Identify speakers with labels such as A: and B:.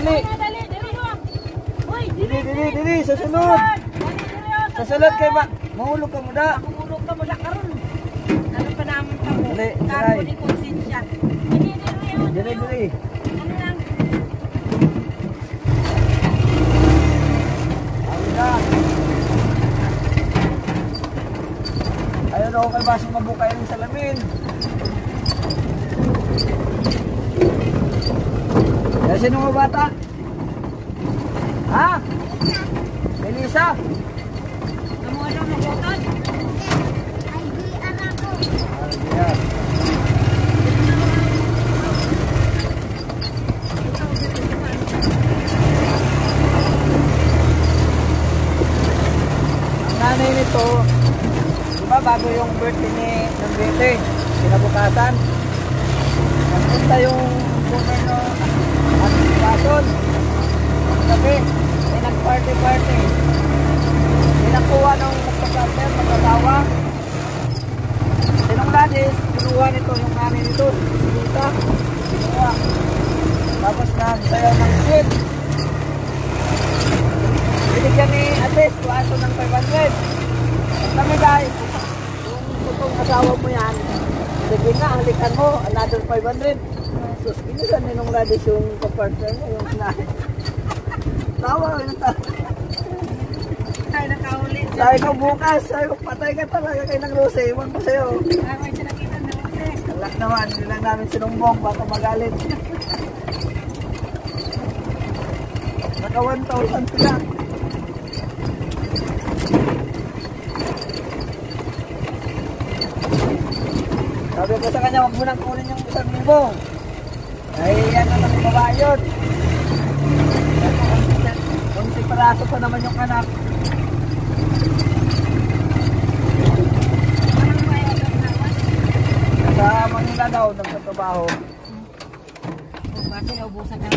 A: dali.
B: Dali, dali mo. Uy,
A: Dili, sa sulod. Sa sulod kay ba? Mahulog ka mo da.
B: Mahulog ka mo da karon. Ano pa naman ka mo?
A: Dali,
B: Kapo ni konsensya.
A: Dili.
B: Ano lang?
A: Ayun ako kay Basong mabuka yung salamin. Kaya sino mga bata? Ha? Melissa?
B: Namuha daw ng butod.
A: Yan. Ang nanay nito, diba bago yung birthday ng Bete, kinabukasan, nagpunta yung governor at Quezon. Sabi, ay nag-party. Pinakuha ng magkasawa. Sinong ladis, kinuha nito yung nanay nito, Lita, kinuha. Tapos nagsayaw ng shit. Binigyan ni Ates, kuwaso ng 500. Kami guys, yung tutong asawa mo yan, sige nga, halikan mo, another 500. Sus, inisan ninong ladis yung kapartner mo, yung nanay. Tawa, yun tawa.
B: Tayo nakahuli.
A: Sabi ko bukas, sabi ko patay ka talaga kay ng Rose, iwan ko sa'yo.
B: May sinakita na Rose.
A: Alak naman, hindi lang namin sinumbong, baka magalit. Naka 1,000 sila. Sabi ko sa kanya, huwag mo nang kunin yung 1,000. Ay, yan na lang babae yun. Kung si Paraso pa naman yung anak. Sa Manila daw, nagtatrabaho.
B: Bakit naubusan ka?